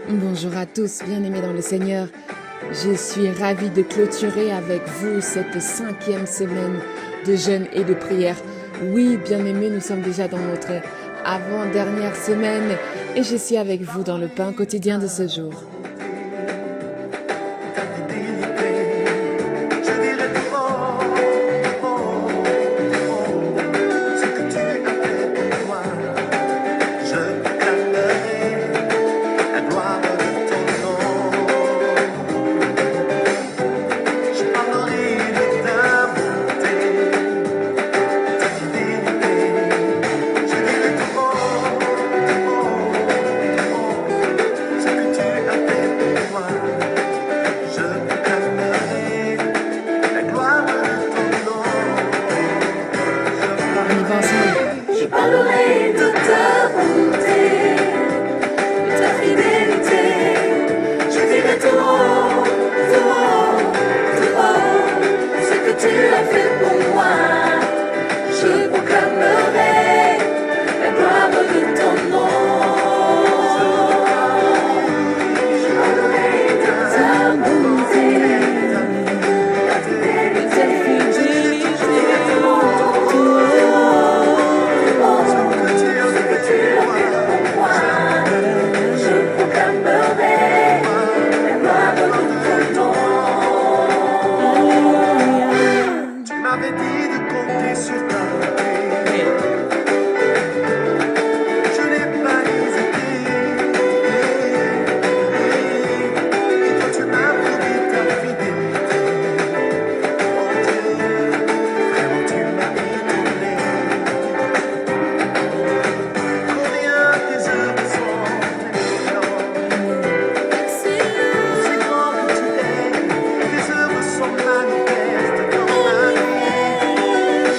Bonjour à tous, bien-aimés dans le Seigneur. Je suis ravie de clôturer avec vous cette 5e semaine de jeûne et de prière. Oui, bien-aimés, nous sommes déjà dans notre avant-dernière semaine et je suis avec vous dans le pain quotidien de ce jour. On y va ensemble. Je parlerai de ta bonté, de ta fidélité. Je dirai tout haut, tout haut, tout haut, ce que tu as fait pour moi. Je proclamerai la gloire de ton nom. Je parlerai de ta bonté, de ta fidélité. Tu m'avais dit de compter sur ta bonté. Je n'ai pas hésité. Et toi tu m'as prouvé ta fidélité. Oh Dieu, vraiment tu m'as étonné. Combien tes œuvres sont excellentes. C'est grand que tu es. Tes œuvres sont manifestes dans ma vie.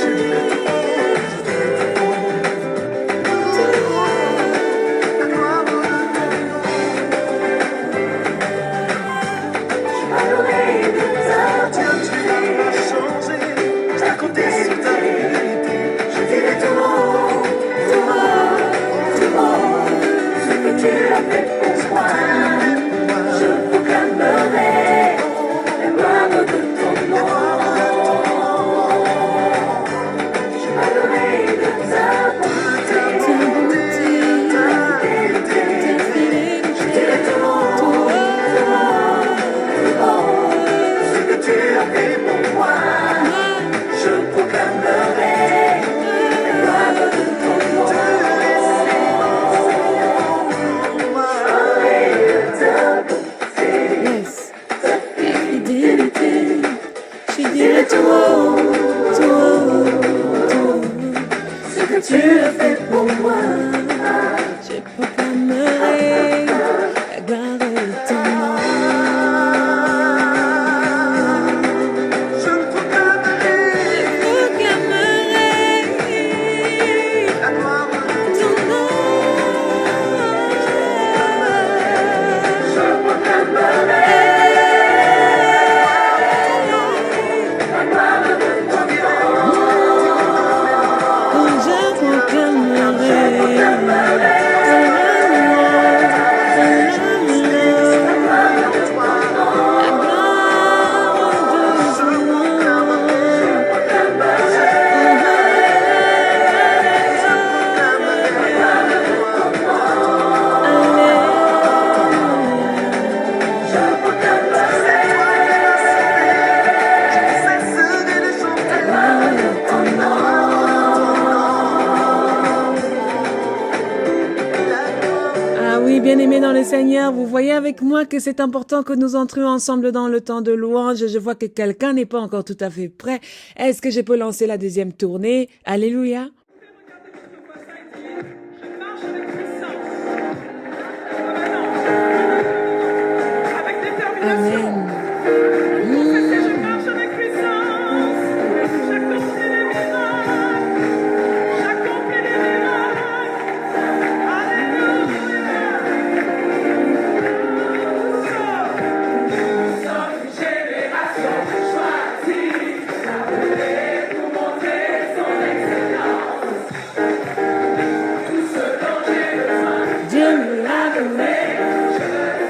Je dirai tout haut, je dirai tout haut. La gloire de ton nom. Je parlerai de ta Dieu, tu n'as pas changé. J'ai compté sur ta fidélité. Je dirai tout haut, tout haut, tout haut, ce que tu as fait pour moi. Je proclamerai la gloire de ton nom. Je parlerai de ta bonté, ta fidélité. Je dirai tout haut, tout haut, ce que tu as fait pour moi. Je proclamerai la gloire de ton nom. Yes. Fidélité, Je dirai tout haut, tout haut, tout haut. ce que tu as fait pour moi. Je proclamerai la gloire de ton nom. Je proclamerai la gloire de ton nom. Je proclamerai la gloire de ton nom. Je proclamerai Ah oui, bien-aimés dans le Seigneur, vous voyez avec moi que c'est important que nous entrions ensemble dans le temps de louange. Je vois que quelqu'un n'est pas encore tout à fait prêt. Est-ce que je peux lancer la deuxième tournée? Alléluia. Amen. Dieu me l'a donné.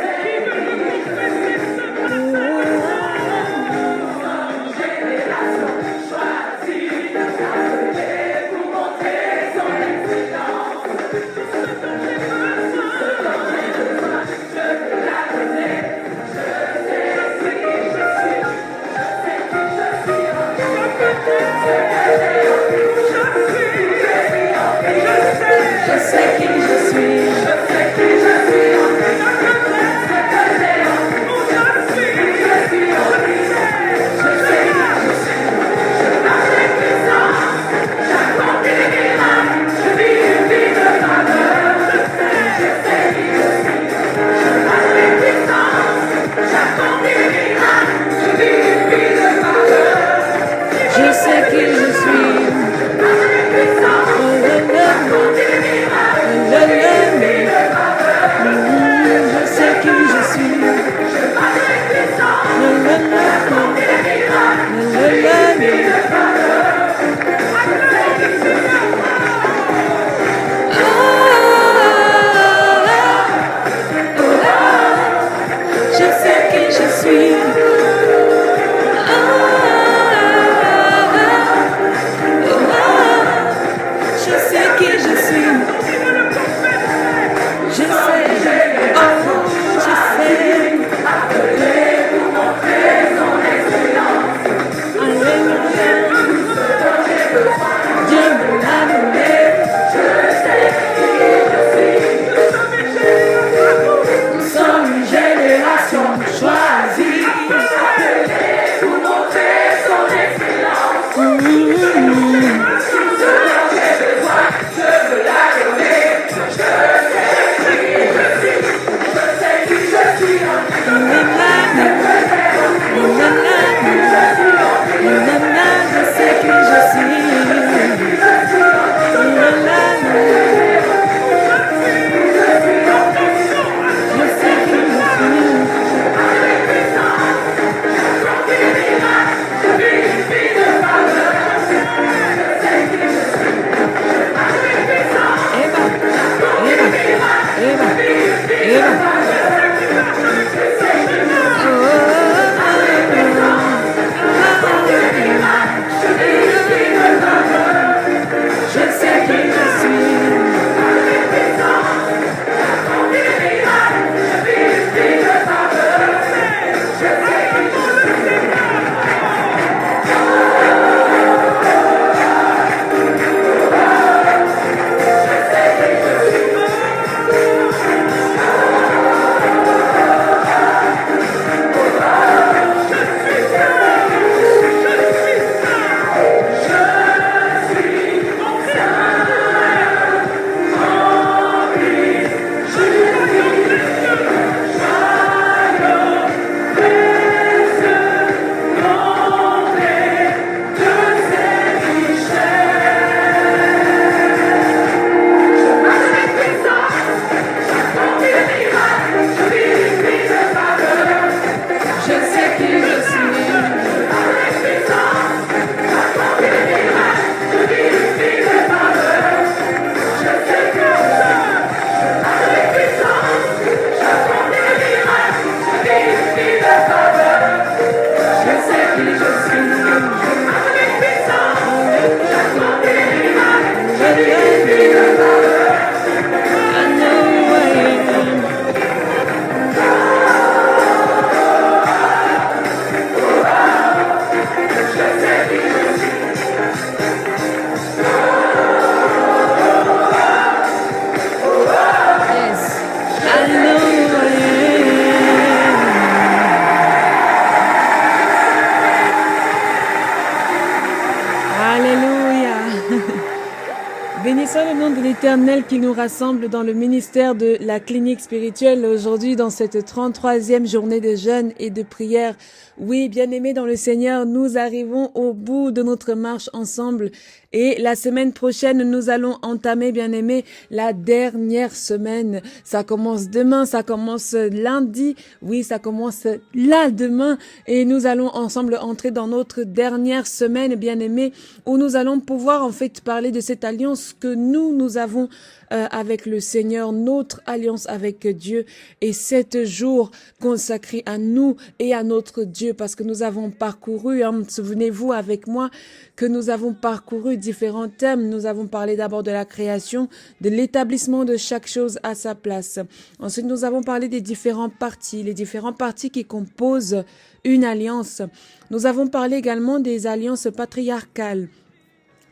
l'Éternel qui nous rassemble dans le ministère de la clinique spirituelle aujourd'hui dans cette 33e journée de jeûne et de prière. Oui, bien-aimés dans le Seigneur, nous arrivons au bout de notre marche ensemble et la semaine prochaine, nous allons entamer, bien-aimés, la dernière semaine. Ça commence demain, ça commence lundi. Oui, ça commence là demain et nous allons ensemble entrer dans notre dernière semaine, bien-aimés, où nous allons pouvoir en fait parler de cette alliance que nous avons avec le Seigneur, notre alliance avec Dieu et 7 jours consacrés à nous et à notre Dieu parce que nous avons parcouru, souvenez-vous avec moi que nous avons parcouru différents thèmes. Nous avons parlé d'abord de la création, de l'établissement de chaque chose à sa place. Ensuite, nous avons parlé des différentes parties, les différentes parties qui composent une alliance. Nous avons parlé également des alliances patriarcales,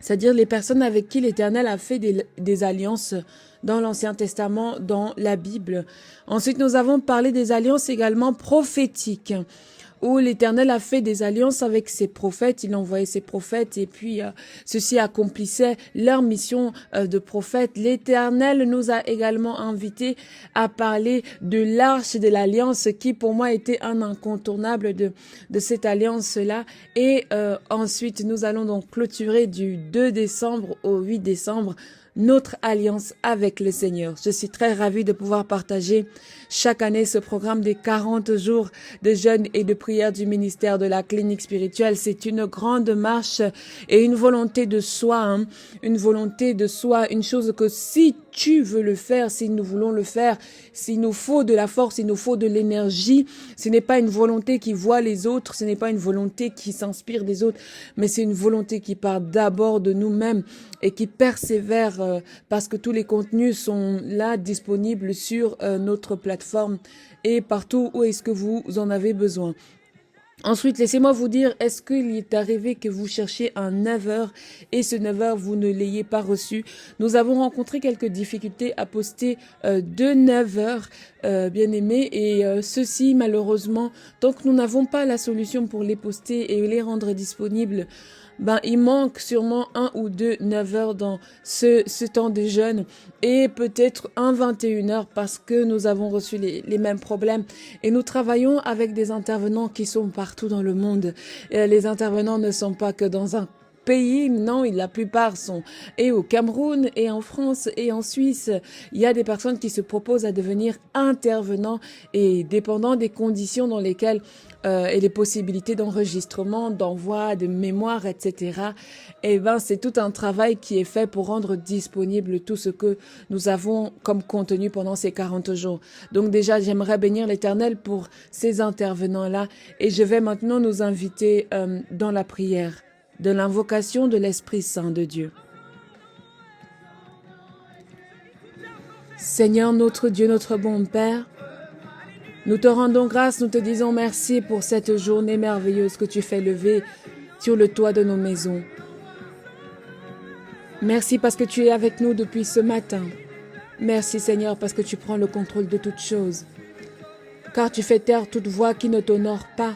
c'est-à-dire les personnes avec qui l'Éternel a fait des alliances dans l'Ancien Testament, dans la Bible. Ensuite, nous avons parlé des alliances également prophétiques, où l'Éternel a fait des alliances avec ses prophètes, il envoyait ses prophètes et puis ceux-ci accomplissaient leur mission de prophète. L'Éternel nous a également invités à parler de l'arche de l'alliance qui pour moi était un incontournable de cette alliance-là. Et ensuite, nous allons donc clôturer du 2 décembre au 8 décembre notre alliance avec le Seigneur. Je suis très ravie de pouvoir partager chaque année ce programme des 40 jours de jeûne et de prière du ministère de la clinique spirituelle. C'est une grande marche et une volonté de soi, une volonté de soi, une chose que si tu veux le faire, si nous voulons le faire, s'il nous faut de la force, il nous faut de l'énergie. Ce n'est pas une volonté qui voit les autres, ce n'est pas une volonté qui s'inspire des autres, mais c'est une volonté qui part d'abord de nous-mêmes et qui persévère parce que tous les contenus sont là disponibles sur notre plateforme et partout où est-ce que vous en avez besoin. Ensuite, laissez-moi vous dire, est-ce qu'il est arrivé que vous cherchiez un 9h et ce 9h, vous ne l'ayez pas reçu? Nous avons rencontré quelques difficultés à poster de 9h, bien aimés, et ceci, malheureusement, tant que nous n'avons pas la solution pour les poster et les rendre disponibles, il manque sûrement 1 ou 2 9h dans ce temps de jeûne et peut-être un 21h parce que nous avons reçu les mêmes problèmes et nous travaillons avec des intervenants qui sont partout dans le monde. Et les intervenants ne sont pas que dans un pays, non, la plupart sont et au Cameroun et en France et en Suisse. Il y a des personnes qui se proposent à devenir intervenants et dépendant des conditions dans lesquelles et les possibilités d'enregistrement, d'envoi, de mémoire, etc. C'est tout un travail qui est fait pour rendre disponible tout ce que nous avons comme contenu pendant ces 40 jours. Donc déjà, j'aimerais bénir l'Éternel pour ces intervenants-là et je vais maintenant nous inviter dans la prière de l'invocation de l'Esprit Saint de Dieu. Seigneur, notre Dieu, notre bon Père, nous te rendons grâce, nous te disons merci pour cette journée merveilleuse que tu fais lever sur le toit de nos maisons. Merci parce que tu es avec nous depuis ce matin. Merci Seigneur parce que tu prends le contrôle de toutes choses. Car tu fais taire toute voix qui ne t'honore pas.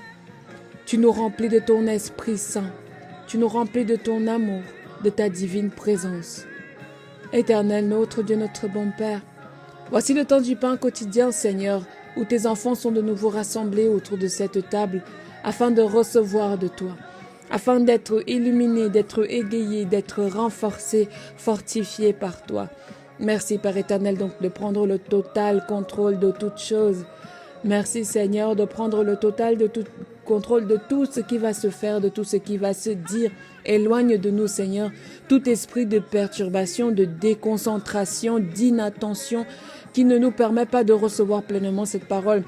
Tu nous remplis de ton Esprit Saint. Tu nous remplis de ton amour, de ta divine présence. Éternel, notre Dieu, notre bon Père, voici le temps du pain quotidien, Seigneur, où tes enfants sont de nouveau rassemblés autour de cette table afin de recevoir de toi, afin d'être illuminés, d'être égayés, d'être renforcés, fortifiés par toi. Merci, Père éternel, donc de prendre le total contrôle de toutes choses. Merci, Seigneur, de prendre le total de tout contrôle de tout ce qui va se faire, de tout ce qui va se dire. Éloigne de nous, Seigneur, tout esprit de perturbation, de déconcentration, d'inattention qui ne nous permet pas de recevoir pleinement cette parole.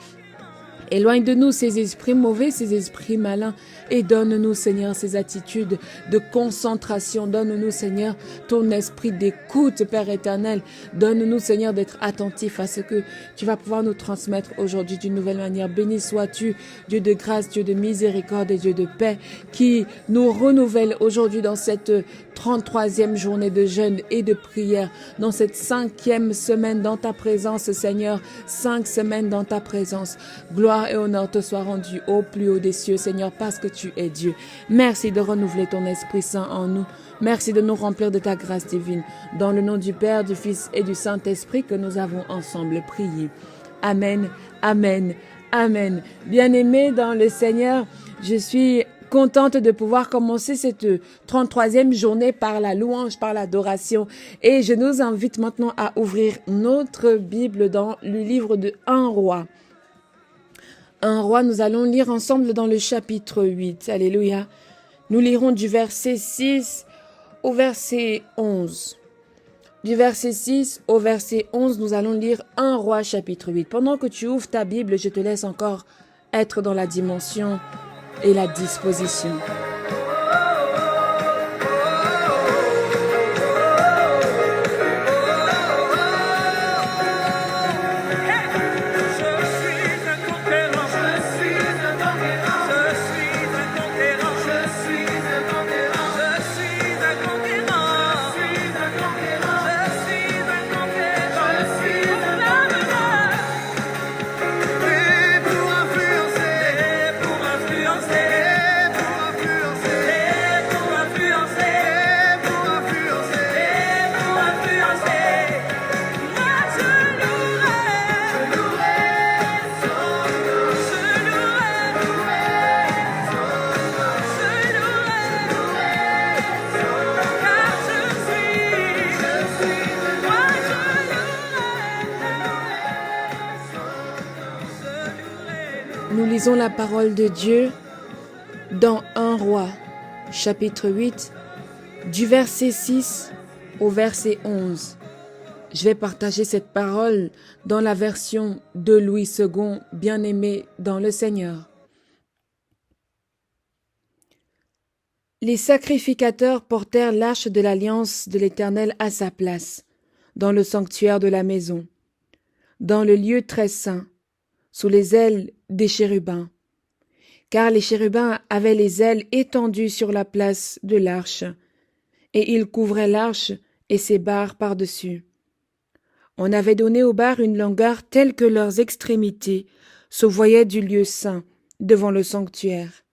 Éloigne de nous ces esprits mauvais, ces esprits malins et donne-nous, Seigneur, ces attitudes de concentration. Donne-nous, Seigneur, ton esprit d'écoute, Père éternel. Donne-nous, Seigneur, d'être attentifs à ce que tu vas pouvoir nous transmettre aujourd'hui d'une nouvelle manière. Béni sois-tu, Dieu de grâce, Dieu de miséricorde et Dieu de paix, qui nous renouvelle aujourd'hui dans cette 33e journée de jeûne et de prière, dans cette 5e semaine dans ta présence, Seigneur. 5 semaines dans ta présence. Gloire gloire et honneur te soient rendus au plus haut des cieux, Seigneur, parce que tu es Dieu. Merci de renouveler ton Esprit Saint en nous. Merci de nous remplir de ta grâce divine. Dans le nom du Père, du Fils et du Saint-Esprit que nous avons ensemble prié. Amen, amen, amen. Bien-aimés dans le Seigneur, je suis contente de pouvoir commencer cette 33e journée par la louange, par l'adoration. Et je nous invite maintenant à ouvrir notre Bible dans le livre de 1 roi. 1 roi, nous allons lire ensemble dans le chapitre 8. Alléluia. Nous lirons du verset 6 au verset 11. Du verset 6 au verset 11, nous allons lire 1 roi chapitre 8. Pendant que tu ouvres ta Bible, je te laisse encore être dans la dimension et la disposition. Nous lisons la parole de Dieu dans 1 roi, chapitre 8, du verset 6 au verset 11. Je vais partager cette parole dans la version de Louis II, bien-aimé dans le Seigneur. Les sacrificateurs portèrent l'arche de l'alliance de l'Éternel à sa place, dans le sanctuaire de la maison, dans le lieu très saint, sous les ailes des chérubins, car les chérubins avaient les ailes étendues sur la place de l'arche, et ils couvraient l'arche et ses barres par-dessus. On avait donné aux barres une longueur telle que leurs extrémités se voyaient du lieu saint devant le sanctuaire,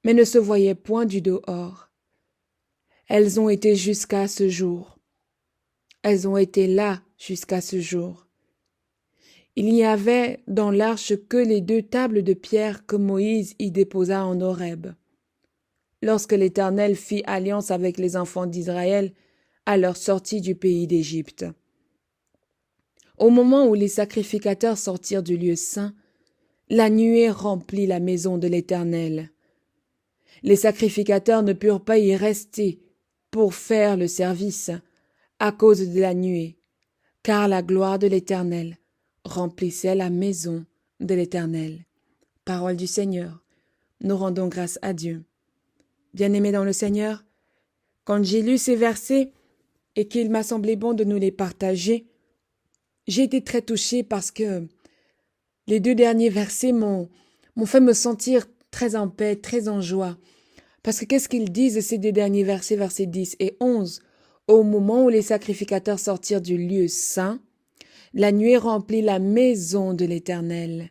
mais ne se voyaient point du dehors. Elles ont été jusqu'à ce jour. Elles ont été là jusqu'à ce jour. Il n'y avait dans l'arche que les 2 tables de pierre que Moïse y déposa en Horeb, lorsque l'Éternel fit alliance avec les enfants d'Israël à leur sortie du pays d'Égypte. Au moment où les sacrificateurs sortirent du lieu saint, la nuée remplit la maison de l'Éternel. Les sacrificateurs ne purent pas y rester pour faire le service à cause de la nuée, car la gloire de l'Éternel remplissait la maison de l'Éternel. Parole du Seigneur. Nous rendons grâce à Dieu. Bien-aimés dans le Seigneur, quand j'ai lu ces versets et qu'il m'a semblé bon de nous les partager, j'ai été très touchée parce que les 2 derniers versets m'ont fait me sentir très en paix, très en joie. Parce que qu'est-ce qu'ils disent ces 2 derniers versets, versets 10 et 11? Au moment où les sacrificateurs sortirent du lieu saint, la nuée remplit la maison de l'Éternel.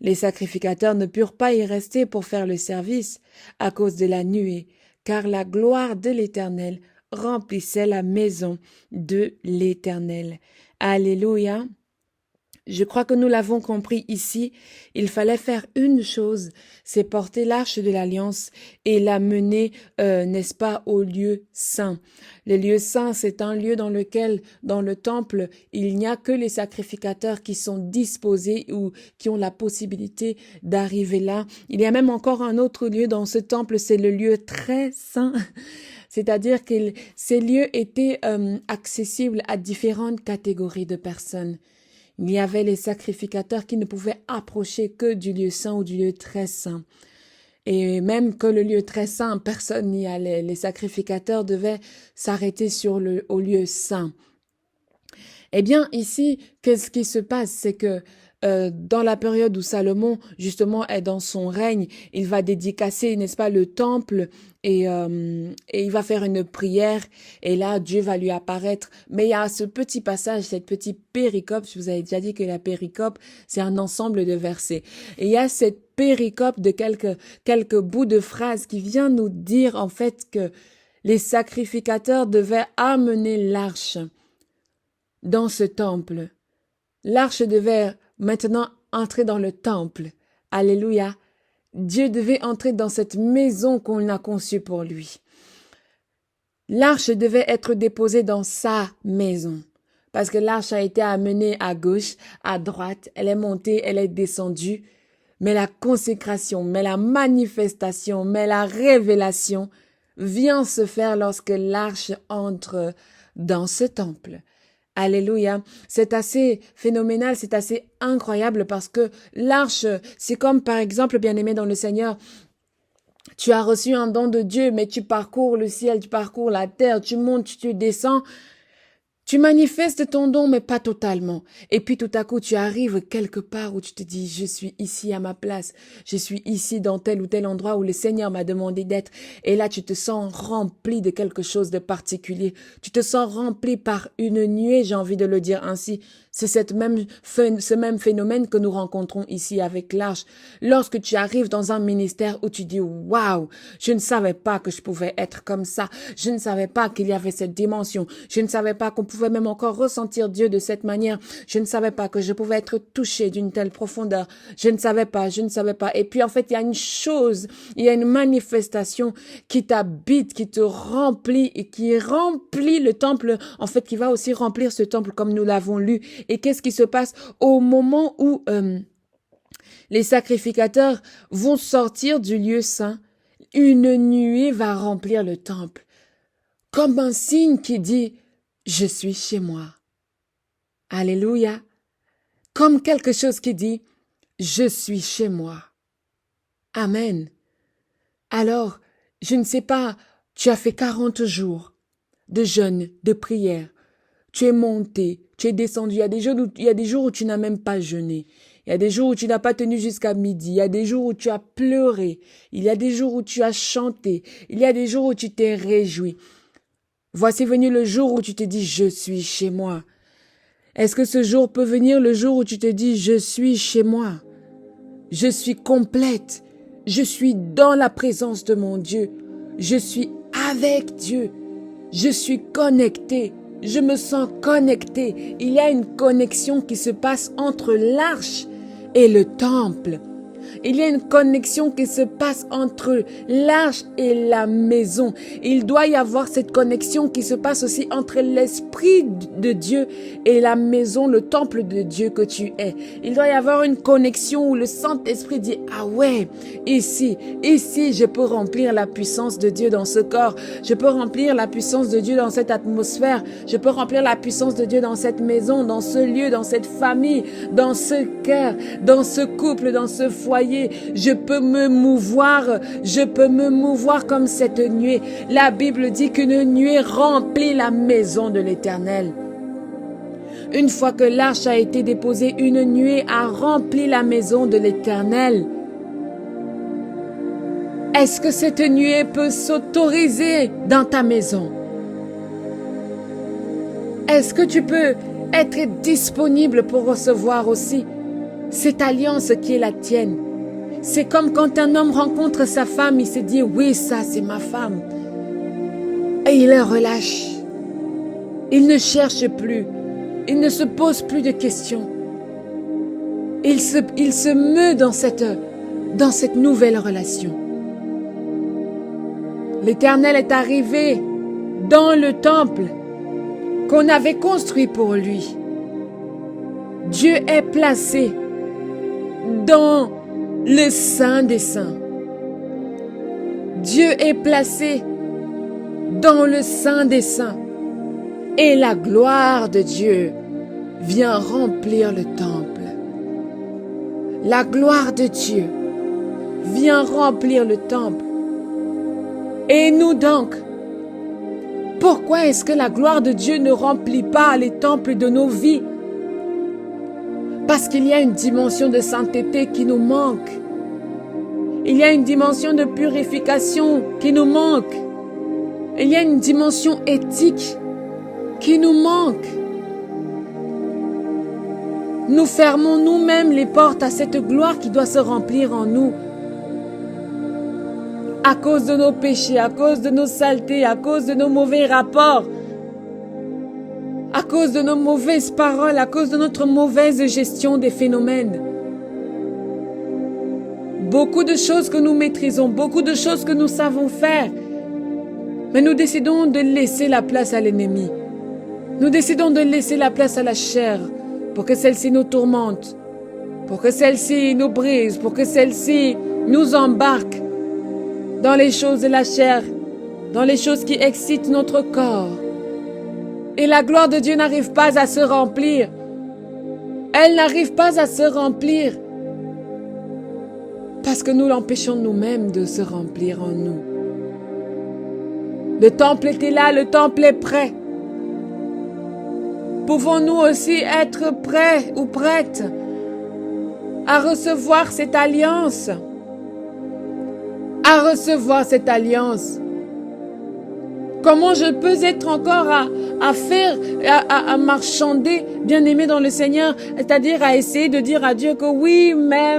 Les sacrificateurs ne purent pas y rester pour faire le service à cause de la nuée, car la gloire de l'Éternel remplissait la maison de l'Éternel. Alléluia. Je crois que nous l'avons compris ici, il fallait faire une chose, c'est porter l'arche de l'Alliance et la mener, n'est-ce pas, au lieu saint. Le lieu saint, c'est un lieu dans lequel, dans le temple, il n'y a que les sacrificateurs qui sont disposés ou qui ont la possibilité d'arriver là. Il y a même encore un autre lieu dans ce temple, c'est le lieu très saint. C'est-à-dire que ces lieux étaient accessibles à différentes catégories de personnes. Il y avait les sacrificateurs qui ne pouvaient approcher que du lieu saint ou du lieu très saint. Et même que le lieu très saint, personne n'y allait. Les sacrificateurs devaient s'arrêter au lieu saint. Eh bien, ici, qu'est-ce qui se passe? C'est que dans la période où Salomon, justement, est dans son règne, il va dédicacer, n'est-ce pas, le temple et il va faire une prière. Et là, Dieu va lui apparaître. Mais il y a ce petit passage, cette petite péricope. Je vous avais déjà dit que la péricope, c'est un ensemble de versets. Et il y a cette péricope de quelques bouts de phrases qui vient nous dire, en fait, que les sacrificateurs devaient amener l'arche dans ce temple. L'arche devait maintenant entrer dans le temple. Alléluia. Dieu devait entrer dans cette maison qu'on a conçue pour lui. L'arche devait être déposée dans sa maison. Parce que l'arche a été amenée à gauche, à droite, elle est montée, elle est descendue. Mais la consécration, mais la manifestation, mais la révélation vient se faire lorsque l'arche entre dans ce temple. Alléluia. C'est assez phénoménal, c'est assez incroyable parce que l'arche, c'est comme par exemple, bien-aimé dans le Seigneur, tu as reçu un don de Dieu, mais tu parcours le ciel, tu parcours la terre, tu montes, tu descends. Tu manifestes ton don, mais pas totalement. Et puis tout à coup, tu arrives quelque part où tu te dis, je suis ici à ma place. Je suis ici dans tel ou tel endroit où le Seigneur m'a demandé d'être. Et là, tu te sens rempli de quelque chose de particulier. Tu te sens rempli par une nuée, j'ai envie de le dire ainsi. C'est ce même phénomène que nous rencontrons ici avec l'arche. Lorsque tu arrives dans un ministère où tu dis, waouh, je ne savais pas que je pouvais être comme ça. Je ne savais pas qu'il y avait cette dimension. Je ne savais pas qu'on pouvait même encore ressentir Dieu de cette manière. Je ne savais pas que je pouvais être touché d'une telle profondeur. Je ne savais pas. Et puis en fait, il y a une chose, il y a une manifestation qui t'habite, qui te remplit et qui remplit le temple, en fait, qui va aussi remplir ce temple comme nous l'avons lu. Et qu'est-ce qui se passe au moment où les sacrificateurs vont sortir du lieu saint? Une nuée va remplir le temple, comme un signe qui dit « Je suis chez moi ». Alléluia. Comme quelque chose qui dit « Je suis chez moi ». Amen. Alors, je ne sais pas, tu as fait 40 jours de jeûne, de prière. Tu es monté, tu es descendu. Il y a des jours où tu n'as même pas jeûné. Il y a des jours où tu n'as pas tenu jusqu'à midi. Il y a des jours où tu as pleuré. Il y a des jours où tu as chanté. Il y a des jours où tu t'es réjoui. Voici venu le jour où tu te dis, je suis chez moi. Est-ce que ce jour peut venir, le jour où tu te dis, je suis chez moi? Je suis complète. Je suis dans la présence de mon Dieu. Je suis avec Dieu. Je suis connectée. Je me sens connectée. Il y a une connexion qui se passe entre l'arche et le temple. Il y a une connexion qui se passe entre l'arche et la maison. Il doit y avoir cette connexion qui se passe aussi entre l'Esprit de Dieu et la maison, le temple de Dieu que tu es. Il doit y avoir une connexion où le Saint-Esprit dit, ah ouais, ici, je peux remplir la puissance de Dieu dans ce corps. Je peux remplir la puissance de Dieu dans cette atmosphère. Je peux remplir la puissance de Dieu dans cette maison, dans ce lieu, dans cette famille, dans ce cœur, dans ce couple, dans ce foyer. Je peux me mouvoir comme cette nuée. La Bible dit qu'une nuée remplit la maison de l'Éternel. Une fois que l'arche a été déposée, une nuée a rempli la maison de l'Éternel. Est-ce que cette nuée peut s'autoriser dans ta maison? Est-ce que tu peux être disponible pour recevoir aussi cette alliance qui est la tienne? C'est comme quand un homme rencontre sa femme, il se dit, oui, ça c'est ma femme. Et il la relâche. Il ne cherche plus. Il ne se pose plus de questions. Il se meut dans cette nouvelle relation. L'Éternel est arrivé dans le temple qu'on avait construit pour lui. Dieu est placé dans le Saint des Saints. Dieu est placé dans le Saint des Saints. Et la gloire de Dieu vient remplir le temple. La gloire de Dieu vient remplir le temple. Et nous donc, Pourquoi est-ce que la gloire de Dieu ne remplit pas les temples de nos vies? Parce qu'il y a une dimension de sainteté qui nous manque. Il y a une dimension de purification qui nous manque. Il y a une dimension éthique qui nous manque. Nous fermons nous-mêmes les portes à cette gloire qui doit se remplir en nous. À cause de nos péchés, à cause de nos saletés, à cause de nos mauvais rapports, à cause de nos mauvaises paroles, à cause de notre mauvaise gestion des phénomènes. Beaucoup de choses que nous maîtrisons, beaucoup de choses que nous savons faire, mais nous décidons de laisser la place à l'ennemi. Nous décidons de laisser la place à la chair pour que celle-ci nous tourmente, pour que celle-ci nous brise, pour que celle-ci nous embarque dans les choses de la chair, dans les choses qui excitent notre corps. Et la gloire de Dieu n'arrive pas à se remplir. Elle n'arrive pas à se remplir parce que nous l'empêchons nous-mêmes de se remplir en nous. Le temple était là, le temple est prêt. Pouvons-nous aussi être prêts ou prêtes à recevoir cette alliance? À recevoir cette alliance. Comment je peux être encore à marchander, bien-aimé dans le Seigneur, c'est-à-dire à essayer de dire à Dieu que oui, mais,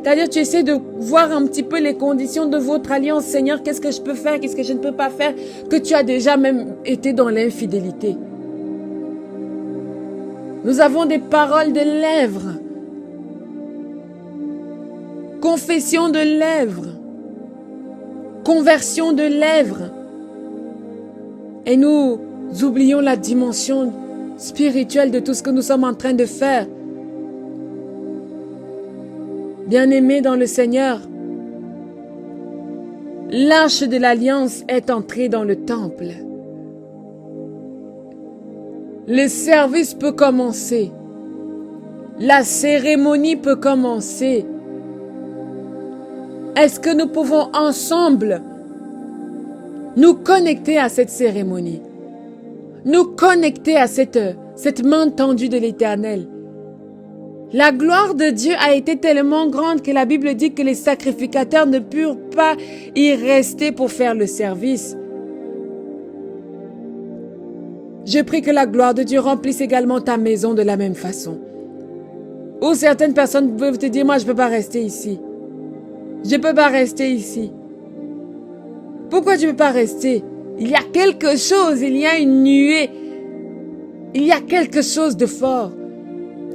c'est-à-dire tu essaies de voir un petit peu les conditions de votre alliance. Seigneur, qu'est-ce que je peux faire, qu'est-ce que je ne peux pas faire, que tu as déjà même été dans l'infidélité. Nous avons des paroles de lèvres, confession de lèvres, conversion de lèvres. Et nous oublions la dimension spirituelle de tout ce que nous sommes en train de faire. Bien-aimés dans le Seigneur, l'arche de l'alliance est entrée dans le temple. Le service peut commencer. La cérémonie peut commencer. Est-ce que nous pouvons ensemble nous connecter à cette cérémonie, nous connecter à cette main tendue de l'Éternel? La gloire de Dieu a été tellement grande que la Bible dit que les sacrificateurs ne purent pas y rester pour faire le service. Je prie que la gloire de Dieu remplisse également ta maison de la même façon. Ou certaines personnes peuvent te dire, moi je ne peux pas rester ici. Je ne peux pas rester ici. Pourquoi tu ne peux pas rester? Il y a quelque chose, il y a une nuée. Il y a quelque chose de fort.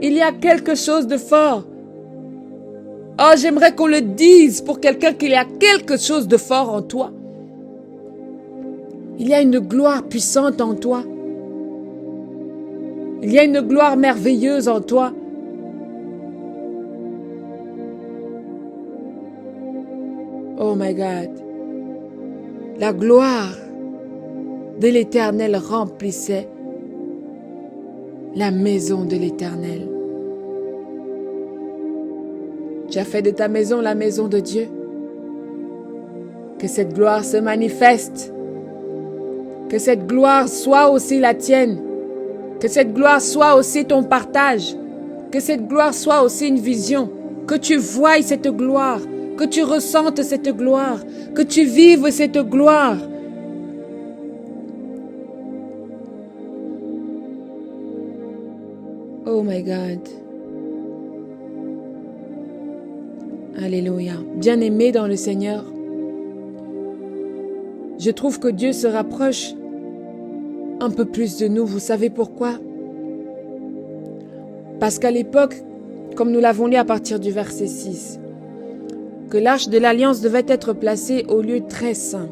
Il y a quelque chose de fort. Oh, j'aimerais qu'on le dise pour quelqu'un qu'il y a quelque chose de fort en toi. Il y a une gloire puissante en toi. Il y a une gloire merveilleuse en toi. Oh my God. La gloire de l'Éternel remplissait la maison de l'Éternel. Tu as fait de ta maison la maison de Dieu. Que cette gloire se manifeste. Que cette gloire soit aussi la tienne. Que cette gloire soit aussi ton partage. Que cette gloire soit aussi une vision. Que tu voies cette gloire. Que tu ressentes cette gloire. Que tu vives cette gloire. Oh my God. Alléluia. Bien-aimés dans le Seigneur, je trouve que Dieu se rapproche un peu plus de nous. Vous savez pourquoi? Parce qu'à l'époque, comme nous l'avons lu à partir du verset 6, que l'arche de l'alliance devait être placée au lieu très saint.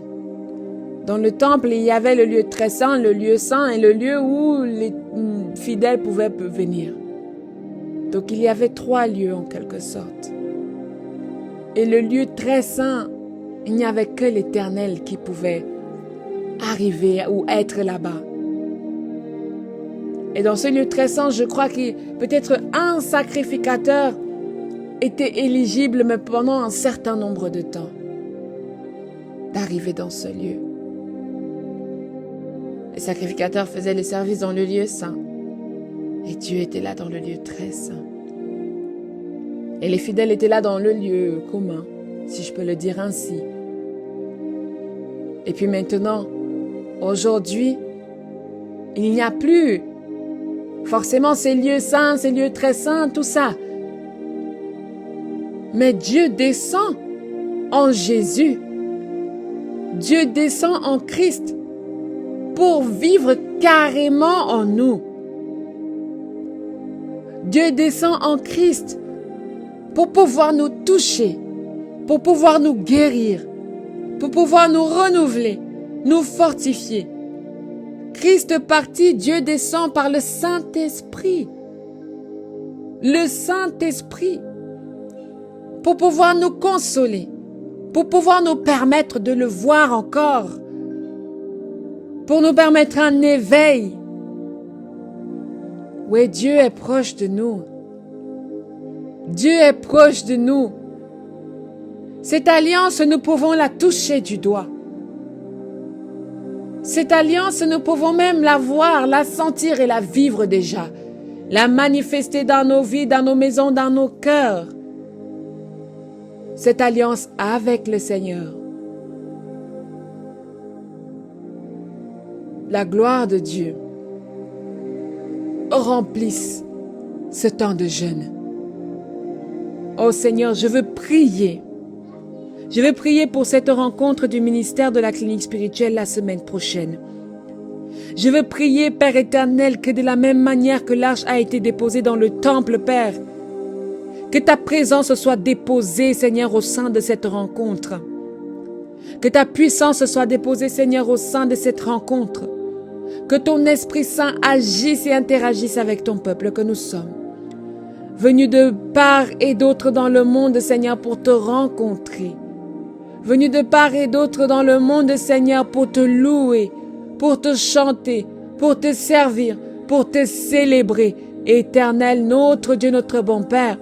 Dans le temple, il y avait le lieu très saint, le lieu saint et le lieu où les fidèles pouvaient venir. Donc il y avait 3 lieux en quelque sorte. Et le lieu très saint, il n'y avait que l'Éternel qui pouvait arriver ou être là-bas. Et dans ce lieu très saint, je crois que peut-être un sacrificateur était éligible, mais pendant un certain nombre de temps, d'arriver dans ce lieu. Les sacrificateurs faisaient le service dans le lieu saint. Et Dieu était là dans le lieu très saint. Et les fidèles étaient là dans le lieu commun, si je peux le dire ainsi. Et puis maintenant, aujourd'hui, il n'y a plus forcément ces lieux saints, ces lieux très saints, tout ça. Mais Dieu descend en Jésus. Dieu descend en Christ pour vivre carrément en nous. Dieu descend en Christ pour pouvoir nous toucher, pour pouvoir nous guérir, pour pouvoir nous renouveler, nous fortifier. Christ parti, Dieu descend par le Saint-Esprit. Le Saint-Esprit. Pour pouvoir nous consoler, pour pouvoir nous permettre de le voir encore, pour nous permettre un éveil. Oui, Dieu est proche de nous. Dieu est proche de nous. Cette alliance, nous pouvons la toucher du doigt. Cette alliance, nous pouvons même la voir, la sentir et la vivre déjà. La manifester dans nos vies, dans nos maisons, dans nos cœurs. Cette alliance avec le Seigneur. La gloire de Dieu remplisse ce temps de jeûne. Oh Seigneur, je veux prier. Je veux prier pour cette rencontre du ministère de la clinique spirituelle la semaine prochaine. Je veux prier, Père éternel, que de la même manière que l'arche a été déposée dans le temple, Père, que ta présence soit déposée, Seigneur, au sein de cette rencontre. Que ta puissance soit déposée, Seigneur, au sein de cette rencontre. Que ton Esprit Saint agisse et interagisse avec ton peuple que nous sommes. Venus de part et d'autre dans le monde, Seigneur, pour te rencontrer. Venus de part et d'autre dans le monde, Seigneur, pour te louer, pour te chanter, pour te servir, pour te célébrer. Éternel, notre Dieu, notre bon Père,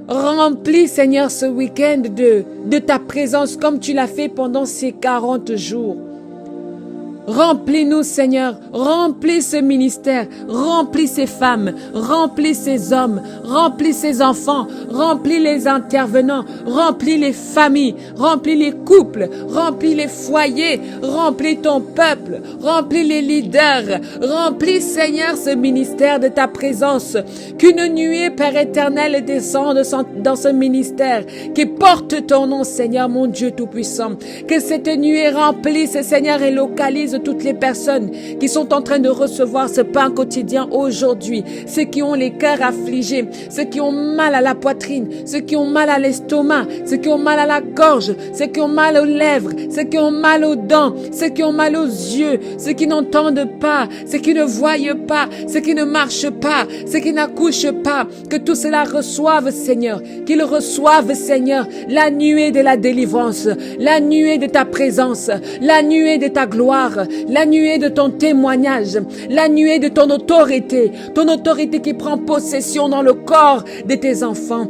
remplis, Seigneur, ce week-end de ta présence comme tu l'as fait pendant ces 40 jours. Remplis-nous, Seigneur, remplis ce ministère, remplis ces femmes, remplis ces hommes, remplis ces enfants, remplis les intervenants, remplis les familles, remplis les couples, remplis les foyers, remplis ton peuple, remplis les leaders, remplis, Seigneur, ce ministère de ta présence. Qu'une nuée, Père éternel, descende dans ce ministère, qui porte ton nom, Seigneur, mon Dieu Tout-Puissant. Que cette nuée remplisse, Seigneur, et localise toutes les personnes qui sont en train de recevoir ce pain quotidien aujourd'hui, ceux qui ont les cœurs affligés, ceux qui ont mal à la poitrine, ceux qui ont mal à l'estomac, ceux qui ont mal à la gorge, ceux qui ont mal aux lèvres, ceux qui ont mal aux dents, ceux qui ont mal aux yeux, ceux qui n'entendent pas, ceux qui ne voient pas, ceux qui ne marchent pas, ceux qui n'accouchent pas, que tout cela reçoive, Seigneur, qu'ils reçoivent, Seigneur, la nuée de la délivrance, la nuée de ta présence, la nuée de ta gloire, la nuée de ton témoignage, la nuée de ton autorité qui prend possession dans le corps de tes enfants.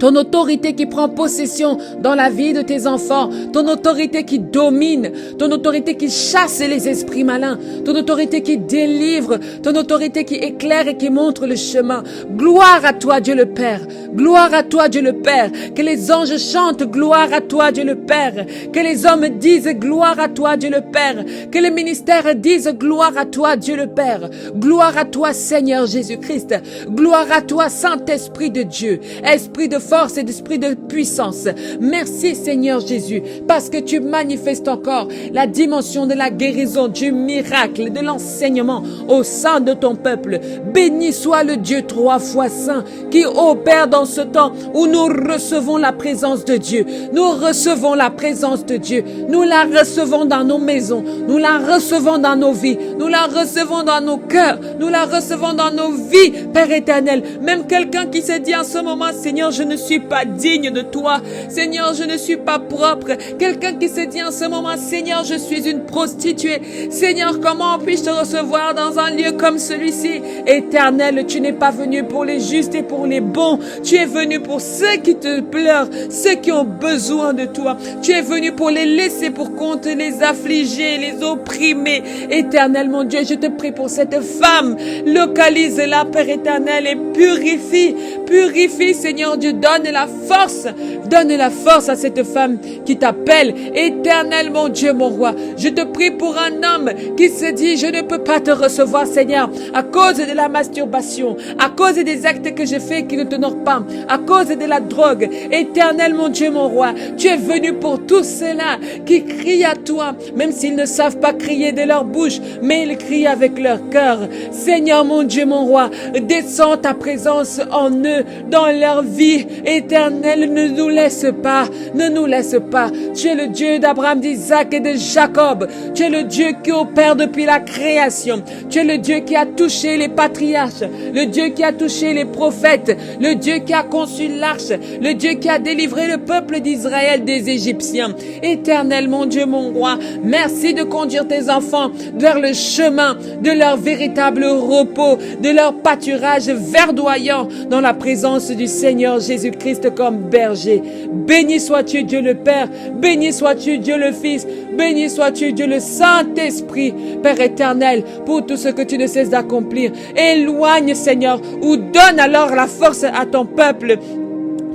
Ton autorité qui prend possession dans la vie de tes enfants, ton autorité qui domine, ton autorité qui chasse les esprits malins, ton autorité qui délivre, ton autorité qui éclaire et qui montre le chemin. Gloire à toi, Dieu le Père. Gloire à toi, Dieu le Père. Que les anges chantent gloire à toi, Dieu le Père. Que les hommes disent gloire à toi, Dieu le Père. Que les ministères disent gloire à toi, Dieu le Père. Gloire à toi, Seigneur Jésus-Christ. Gloire à toi, Saint-Esprit de Dieu. Esprit de force et d'esprit de puissance. Merci Seigneur Jésus, parce que tu manifestes encore la dimension de la guérison, du miracle, de l'enseignement au sein de ton peuple. Béni soit le Dieu 3 fois saint qui opère dans ce temps où nous recevons la présence de Dieu. Nous recevons la présence de Dieu. Nous la recevons dans nos maisons. Nous la recevons dans nos vies. Nous la recevons dans nos cœurs. Nous la recevons dans nos vies, Père éternel. Même quelqu'un qui se dit en ce moment, Seigneur, je ne suis pas digne de toi. Seigneur, je ne suis pas propre. Quelqu'un qui se dit en ce moment, Seigneur, je suis une prostituée. Seigneur, comment puis-je te recevoir dans un lieu comme celui-ci? Éternel, tu n'es pas venu pour les justes et pour les bons. Tu Tu es venu pour ceux qui te pleurent, ceux qui ont besoin de toi. Tu es venu pour les laisser pour compte, les affligés, les opprimés. Éternel, mon Dieu, je te prie pour cette femme. Localise-la, Père éternel, et purifie. Purifie, Seigneur Dieu. Donne la force. Donne la force à cette femme qui t'appelle. Éternel, mon Dieu, mon roi. Je te prie pour un homme qui se dit, je ne peux pas te recevoir, Seigneur, à cause de la masturbation, à cause des actes que je fais qui ne t'honorent pas, à cause de la drogue. Éternel, mon Dieu, mon roi, tu es venu pour tous ceux-là qui crient à toi, même s'ils ne savent pas crier de leur bouche, mais ils crient avec leur cœur. Seigneur, mon Dieu, mon roi, descends ta présence en eux, dans leur vie. Éternel, ne nous laisse pas, ne nous laisse pas. Tu es le Dieu d'Abraham, d'Isaac et de Jacob. Tu es le Dieu qui opère depuis la création. Tu es le Dieu qui a touché les patriarches, le Dieu qui a touché les prophètes, le Dieu qui a conçu l'arche, le Dieu qui a délivré le peuple d'Israël des Égyptiens. Éternel, mon Dieu, mon roi, merci de conduire tes enfants vers le chemin de leur véritable repos, de leur pâturage verdoyant dans la présence du Seigneur Jésus-Christ comme berger. Béni sois-tu, Dieu le Père, béni sois-tu, Dieu le Fils, béni sois-tu, Dieu le Saint-Esprit, Père éternel, pour tout ce que tu ne cesses d'accomplir. Éloigne, Seigneur, ou donne alors la force à ton peuple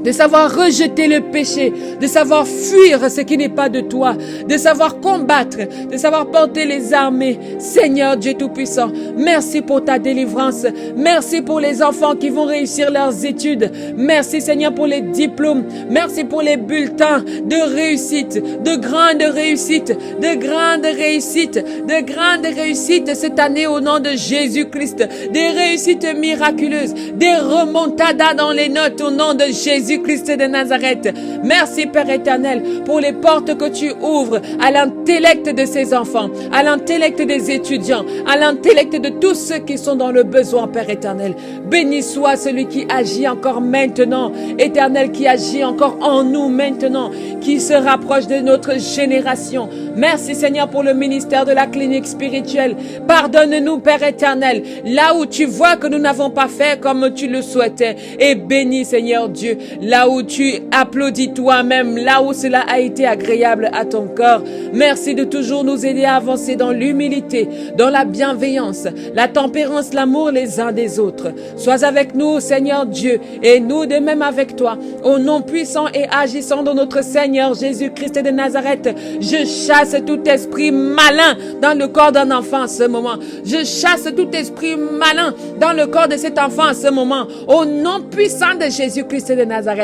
de savoir rejeter le péché, de savoir fuir ce qui n'est pas de toi, de savoir combattre, de savoir porter les armées. Seigneur Dieu Tout-Puissant, merci pour ta délivrance. Merci pour les enfants qui vont réussir leurs études. Merci Seigneur pour les diplômes. Merci pour les bulletins de réussite, de grande réussite, de grande réussite, de grande réussite cette année au nom de Jésus-Christ. Des réussites miraculeuses, des remontadas dans les notes au nom de Jésus-Christ de Nazareth. Merci Père éternel pour les portes que tu ouvres à l'intellect de ces enfants, à l'intellect des étudiants, à l'intellect de tous ceux qui sont dans le besoin, Père éternel. Béni soit celui qui agit encore maintenant, éternel, qui agit encore en nous maintenant, qui se rapproche de notre génération. Merci Seigneur pour le ministère de la clinique spirituelle. Pardonne-nous Père éternel, là où tu vois que nous n'avons pas fait comme tu le souhaitais. Et bénis Seigneur Dieu, là où tu applaudis toi-même, là où cela a été agréable à ton corps. Merci de toujours nous aider à avancer dans l'humilité, dans la bienveillance, la tempérance, l'amour les uns des autres. Sois avec nous, Seigneur Dieu, et nous de même avec toi. Au nom puissant et agissant de notre Seigneur Jésus-Christ de Nazareth, je chasse tout esprit malin dans le corps d'un enfant en ce moment. Je chasse tout esprit malin dans le corps de cet enfant en ce moment. Au nom puissant de Jésus-Christ de Nazareth,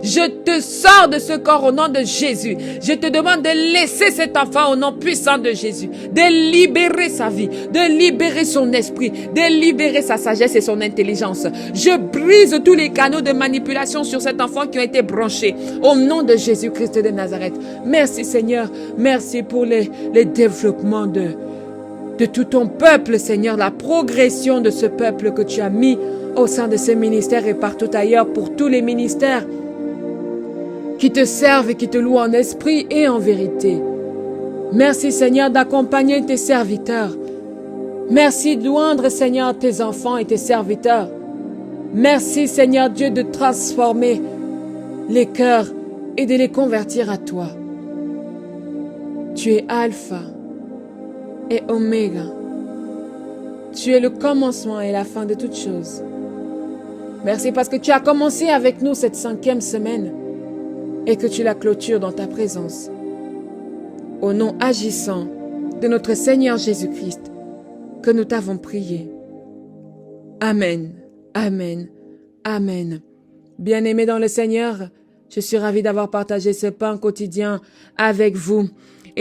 je te sors de ce corps au nom de Jésus. Je te demande de laisser cet enfant au nom puissant de Jésus, de libérer sa vie, de libérer son esprit, de libérer sa sagesse et son intelligence. Je brise tous les canaux de manipulation sur cet enfant qui ont été branchés au nom de Jésus-Christ de Nazareth. Merci Seigneur, merci pour les développements de tout ton peuple, Seigneur, la progression de ce peuple que tu as mis au sein de ce ministère et partout ailleurs, pour tous les ministères qui te servent et qui te louent en esprit et en vérité. Merci Seigneur d'accompagner tes serviteurs. Merci d'oindre Seigneur tes enfants et tes serviteurs. Merci Seigneur Dieu de transformer les cœurs et de les convertir à toi. Tu es Alpha et Oméga. Tu es le commencement et la fin de toutes choses. Merci parce que tu as commencé avec nous cette 5e semaine et que tu la clôtures dans ta présence. Au nom agissant de notre Seigneur Jésus-Christ, que nous t'avons prié. Amen, amen, amen. Bien-aimés dans le Seigneur, je suis ravie d'avoir partagé ce pain quotidien avec vous.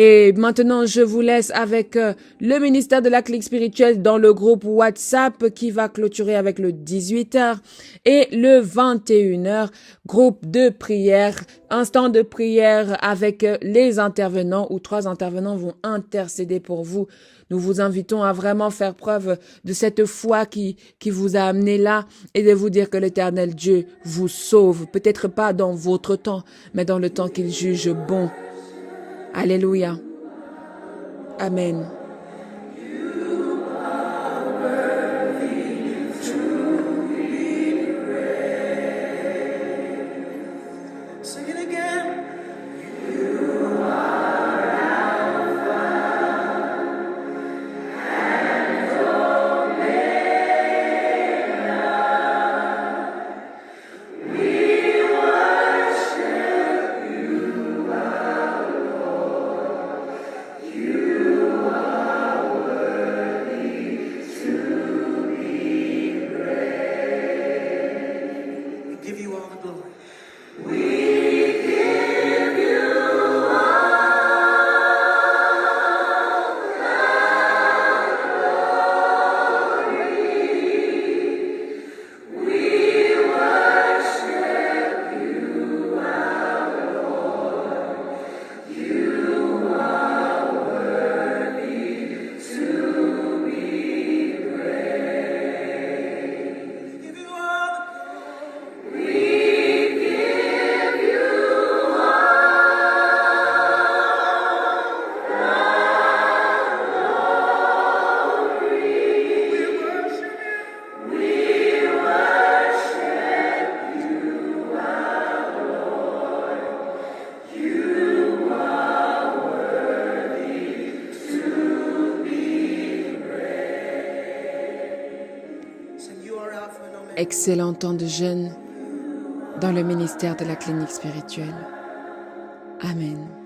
Et maintenant, je vous laisse avec le ministère de la clinique spirituelle dans le groupe WhatsApp qui va clôturer avec le 18h et le 21h, groupe de prière, instant de prière avec les intervenants où 3 intervenants vont intercéder pour vous. Nous vous invitons à vraiment faire preuve de cette foi qui vous a amené là et de vous dire que l'Éternel Dieu vous sauve. Peut-être pas dans votre temps, mais dans le temps qu'il juge bon. Alléluia. Amen. excellent temps de jeûne dans le ministère de la clinique spirituelle. Amen.